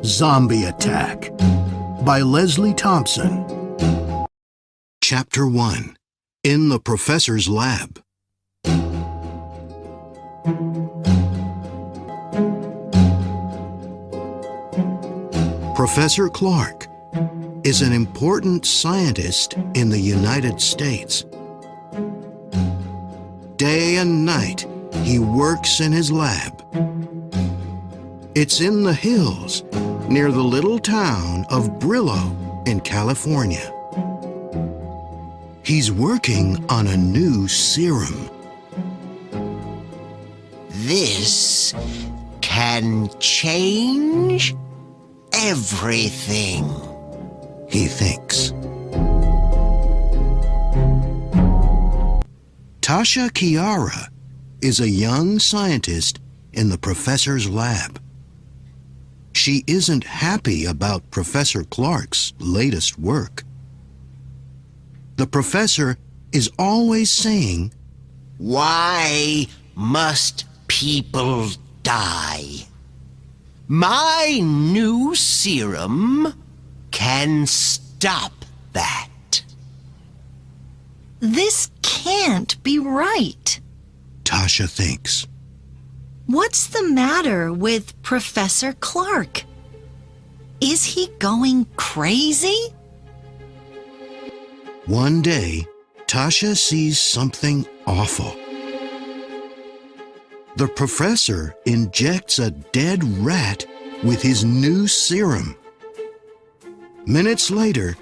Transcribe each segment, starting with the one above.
Zombie Attack by Leslie Thompson. Chapter 1. In the Professor's Lab. Professor Clark is an important scientist in the United States. Day and night, he works in his lab. It's in the hills near the little town of Brillo in California. He's working on a new serum. This can change everything, He thinks. Tasha Kiara is a young scientist in the professor's lab. She isn't happy about Professor Clark's latest work. The professor is always saying, "Why must people die? My new serum can stop that." This can't be right. Tasha thinks. What's the matter with Professor Clark? Is he going crazy? One day, Tasha sees something awful. The professor injects a dead rat with his new serum. Minutes later,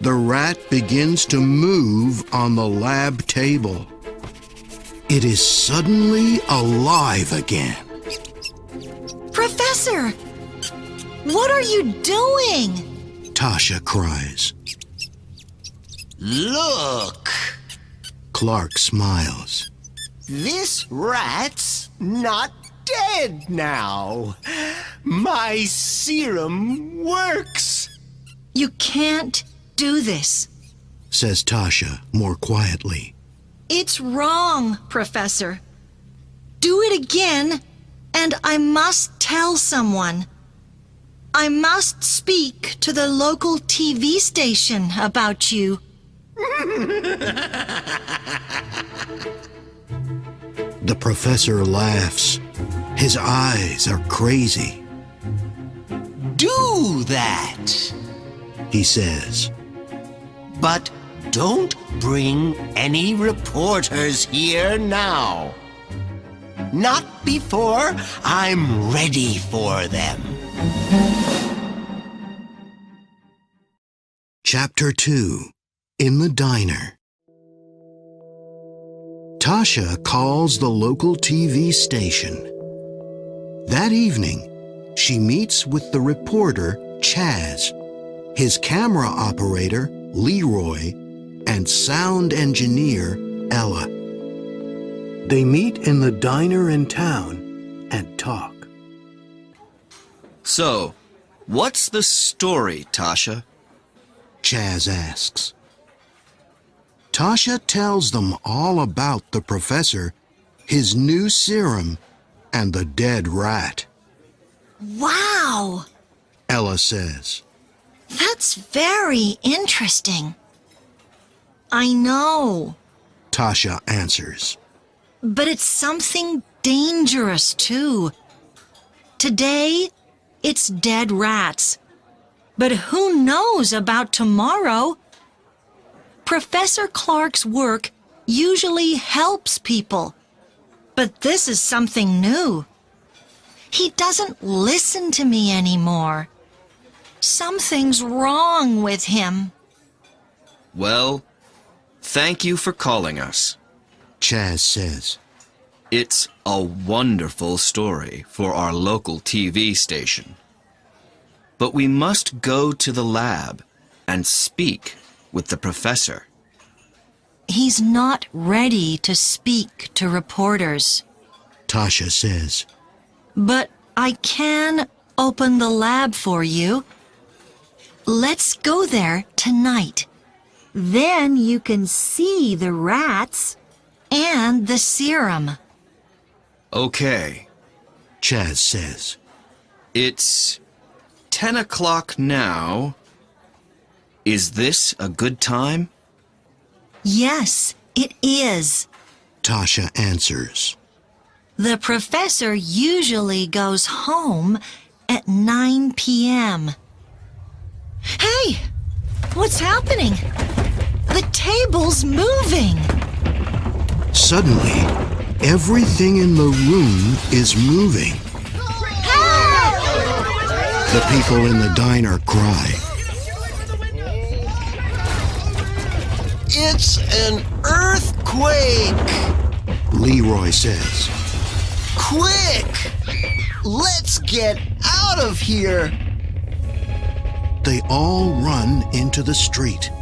the rat begins to move on the lab table. It is suddenly alive again. Professor, what are you doing? Tasha cries. Look, Clark smiles. this rat's not dead now. My serum works. You can't do this. Says Tasha more quietly. It's wrong, Professor. Do it again, and I must tell someone. I must speak to the local TV station about you. The professor laughs. His eyes are crazy. Do that, He says. but don't bring any reporters here now. Not before I'm ready for them. Chapter 2. In the Diner. Tasha calls the local TV station. That evening, she meets with the reporter, Chaz, his camera operator, Leroy, and sound engineer, Ella. They meet in the diner in town and talk. So, what's the story, Tasha? Chaz asks. Tasha tells them all about the professor, his new serum, and the dead rat. Wow, Ella says. that's very interesting. I know, Tasha answers. but it's something dangerous too. Today, it's dead rats. But who knows about tomorrow? Professor Clark's work usually helps people. But this is something new. He doesn't listen to me anymore. Something's wrong with him. Well, thank you for calling us. Chaz says. It's a wonderful story for our local TV station. But we must go to the lab and speak with the professor. He's not ready to speak to reporters. Tasha says. But I can open the lab for you. Let's go there tonight. Then you can see the rats and the serum. Okay, Chaz says. it's 10 o'clock now. Is this a good time? Yes, it is. Tasha answers. The professor usually goes home at 9 p.m. Hey! What's happening? The table's moving. Suddenly, everything in the room is moving. The people in the diner cry. It's an earthquake! Leroy says. Quick! Let's get out of here! They all run into the street.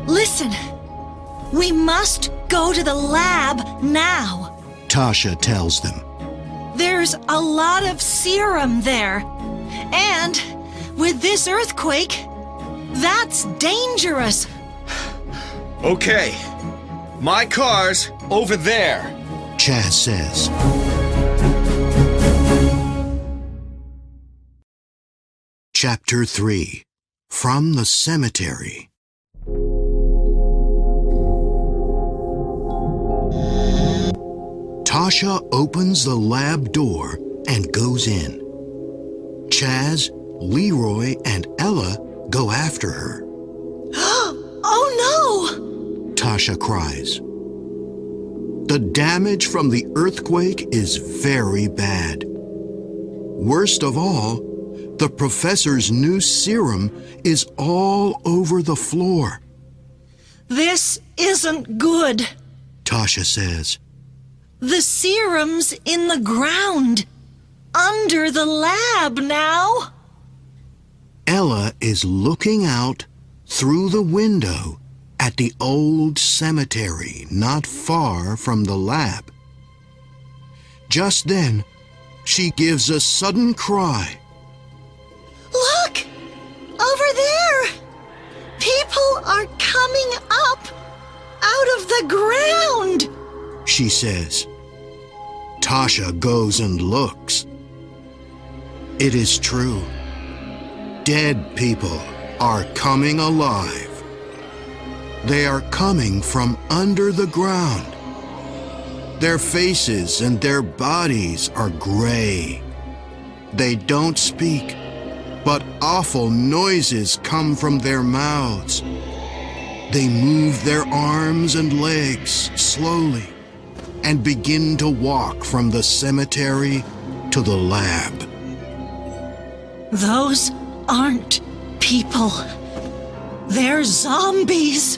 Listen, we must go to the lab now. Tasha tells them. There's a lot of serum there. And with this earthquake, that's dangerous. Okay. My car's over there. Chaz says. Chapter 3. From the Cemetery. Tasha opens the lab door and goes in. Chaz, Leroy, and Ella go after her. Oh no! Tasha cries. The damage from the earthquake is very bad. Worst of all, the professor's new serum is all over the floor. This isn't good. Tasha says. The serum's in the ground, under the lab now. Ella is looking out through the window at the old cemetery not far from the lab. Just then, she gives a sudden cry. Look! Over there! People are coming up out of the ground! She says. Tasha goes and looks. It is true. Dead people are coming alive. They are coming from under the ground. Their faces and their bodies are gray. They don't speak, but awful noises come from their mouths. They move their arms and legs slowly and begin to walk from the cemetery to the lab. Those aren't people. They're zombies.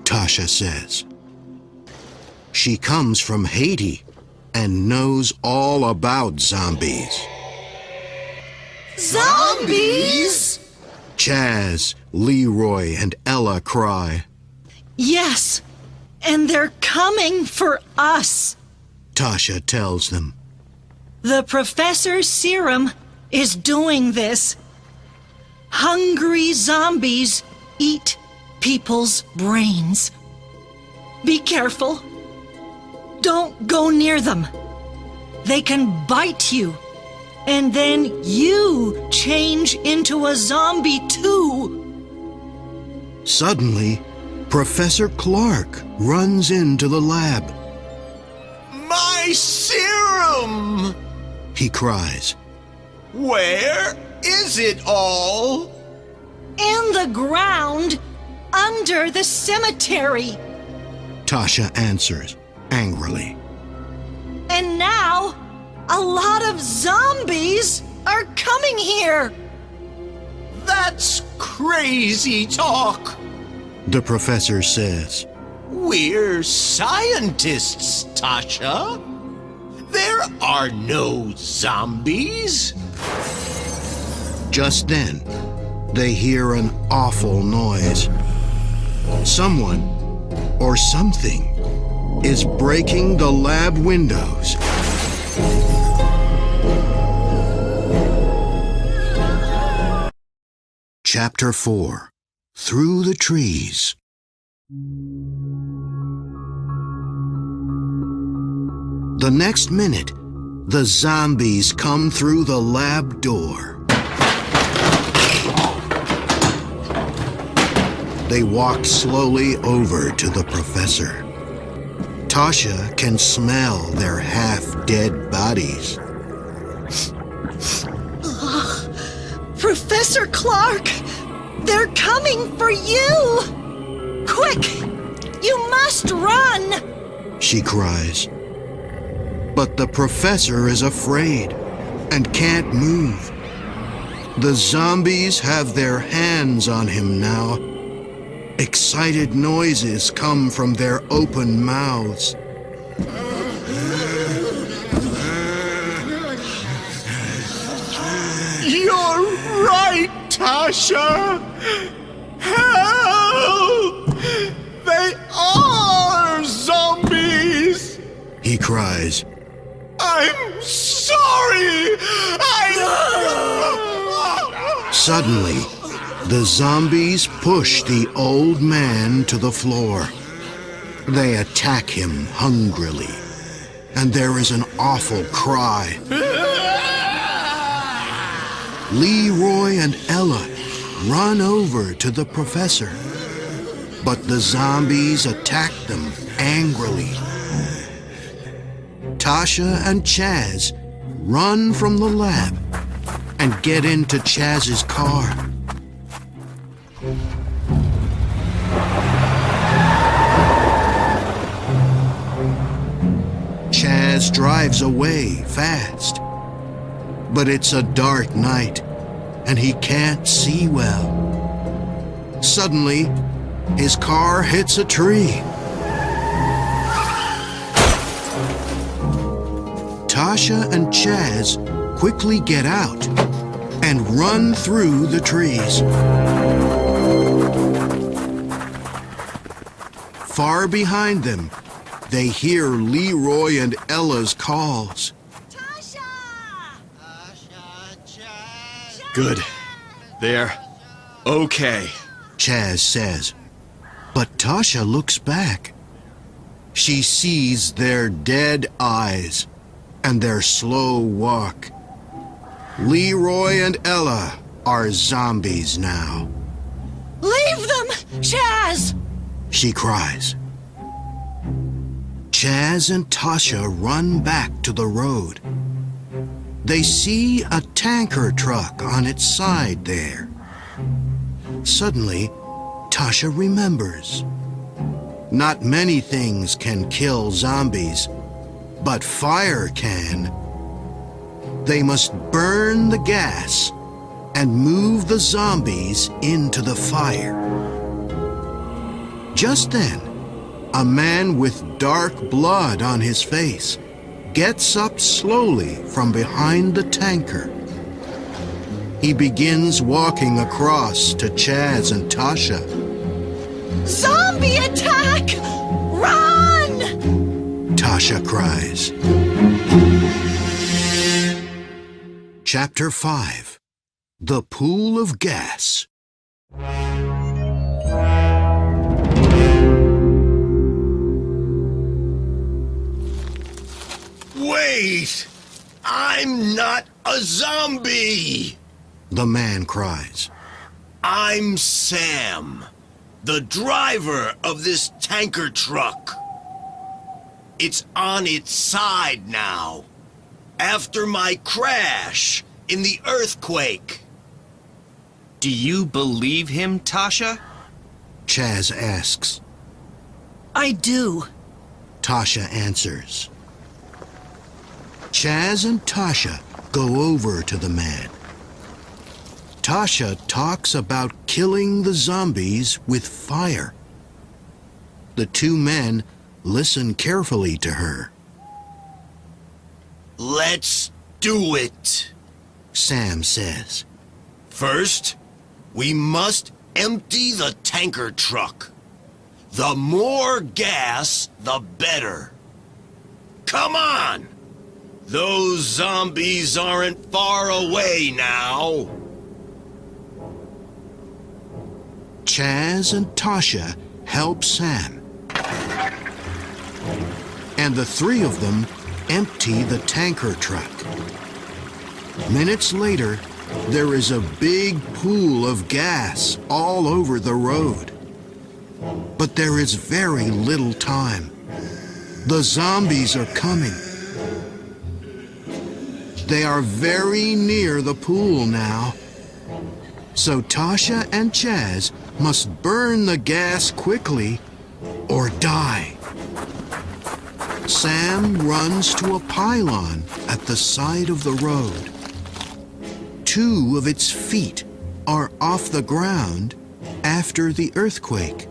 Tasha says. She comes from Haiti and knows all about zombies. Zombies? Chaz, Leroy, and Ella cry. Yes, and they're coming for us. Tasha tells them. The professor's serum is doing this. Hungry zombies eat people's brains. Be careful. Don't go near them. They can bite you, and then you change into a zombie too. Suddenly, Professor Clark runs into the lab. My serum! He cries. Where is it all? In the ground, under the cemetery. Tasha answers angrily. And now, a lot of zombies are coming here. That's crazy talk. The professor says. We're scientists, Tasha. There are no zombies. Just then, they hear an awful noise. Someone or something is breaking the lab windows. Chapter 4. Through the Trees. The next minute, the zombies come through the lab door. They walk slowly over to the professor. Tasha can smell their half-dead bodies. Professor Clark, they're coming for you! Quick! You must run! She cries. But the professor is afraid and can't move. The zombies have their hands on him now. Excited noises come from their open mouths. You're right, Tasha! Help! They are zombies! He cries. I'm sorry! Suddenly, the zombies push the old man to the floor. They attack him hungrily, and there is an awful cry. Leroy and Ella run over to the professor, but the zombies attack them angrily. Tasha and Chaz run from the lab and get into Chaz's car. Chaz drives away fast, but it's a dark night and he can't see well. Suddenly, his car hits a tree. Tasha and Chaz quickly get out and run through the trees. Far behind them, they hear Leroy and Ella's calls. Tasha! Good. They're okay. Chaz says, but Tasha looks back. She sees their dead eyes and their slow walk. Leroy and Ella are zombies now. Leave them, Chaz! She cries. Chaz and Tasha run back to the road. They see a tanker truck on its side there. Suddenly, Tasha remembers. Not many things can kill zombies, but fire can. They must burn the gas and move the zombies into the fire. Just then, a man with dark blood on his face gets up slowly from behind the tanker. He begins walking across to Chaz and Tasha. Zombie attack! Run! Tasha cries. Chapter 5. The Pool of Gas. Wait! I'm not a zombie! The man cries. I'm Sam, the driver of this tanker truck. It's on its side now, after my crash in the earthquake. Do you believe him, Tasha? Chaz asks. I do. Tasha answers. Chaz and Tasha go over to the man. Tasha talks about killing the zombies with fire. The two men listen carefully to her. Let's do it. Sam says. First, we must empty the tanker truck. The more gas, the better. Come on! Those zombies aren't far away now. Chaz and Tasha help Sam. And the three of them empty the tanker truck. Minutes later, there is a big pool of gas all over the road. But there is very little time. The zombies are coming. They are very near the pool now. So Tasha and Chaz must burn the gas quickly or die. Sam runs to a pylon at the side of the road. 2 of its feet are off the ground after the earthquake.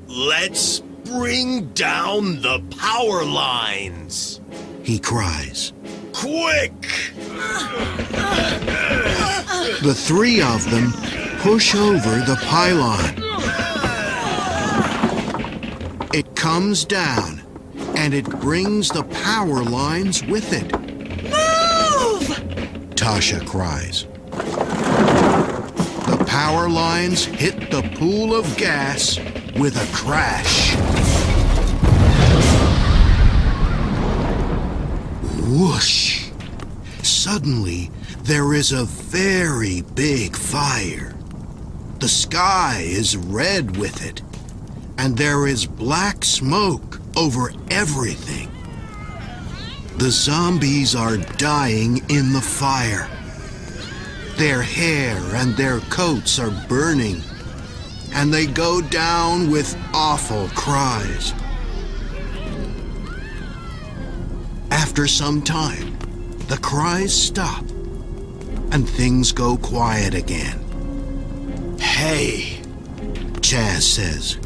Let's bring down the power lines. He cries. Quick! The 3 of them push over the pylon. It comes down, and it brings the power lines with it. Move! Tasha cries. The power lines hit the pool of gas with a crash. Whoosh! Suddenly, there is a very big fire. The sky is red with it, and there is black smoke over everything. The zombies are dying in the fire. Their hair and their coats are burning, and they go down with awful cries. After some time, the cries stop, and things go quiet again. Hey, Chaz says,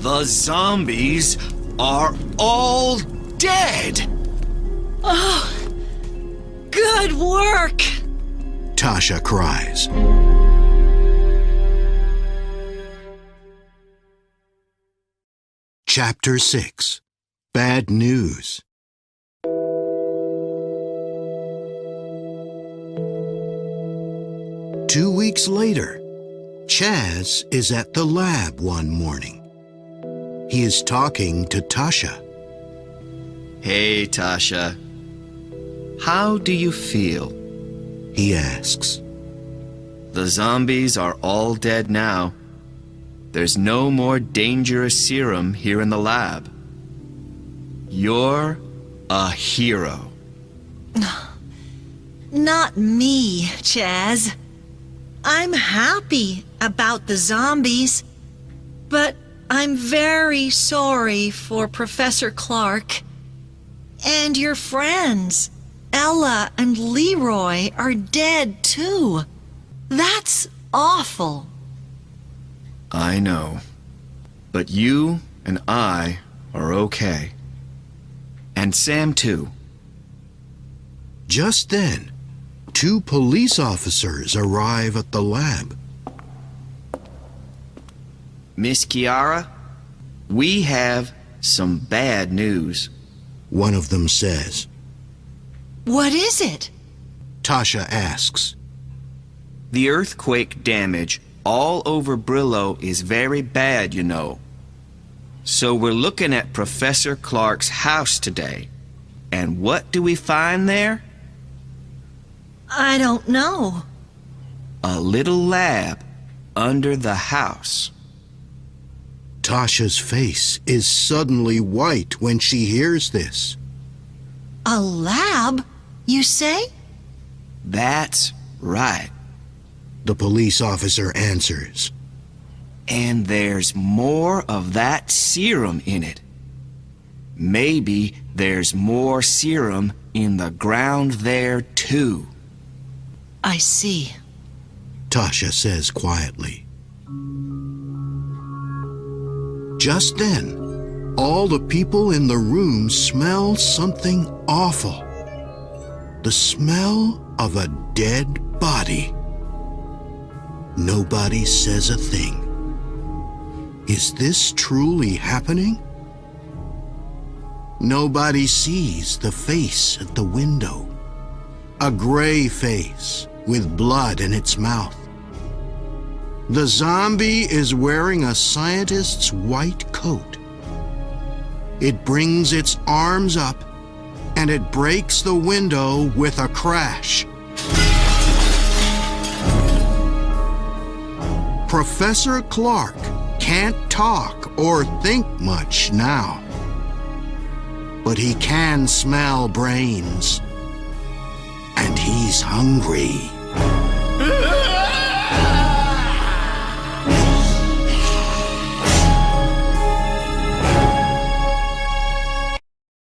The zombies are all dead! Oh, good work! Tasha cries. Chapter 6. Bad News. Two weeks later, Chaz is at the lab one morning. He is talking to Tasha. Hey, Tasha. How do you feel? He asks. The zombies are all dead now. There's no more dangerous serum here in the lab. You're a hero. Not me, Chaz. I'm happy about the zombies, but I'm very sorry for Professor Clark. And your friends, Ella and Leroy, are dead too. That's awful. I know. But you and I are okay. And Sam too. Just then, 2 police officers arrive at the lab. Miss Kiara, we have some bad news. One of them says. What is it? Tasha asks. The earthquake damage all over Brillo is very bad, you know. So we're looking at Professor Clark's house today. And what do we find there? I don't know. A little lab under the house. Tasha's face is suddenly white when she hears this. A lab, you say? That's right. The police officer answers. And there's more of that serum in it. Maybe there's more serum in the ground there too. I see. Tasha says quietly. Just then, all the people in the room smell something awful. The smell of a dead body. Nobody says a thing. Is this truly happening? Nobody sees the face at the window. A gray face with blood in its mouth. The zombie is wearing a scientist's white coat. It brings its arms up and it breaks the window with a crash. Professor Clark can't talk or think much now. But he can smell brains. And he's hungry.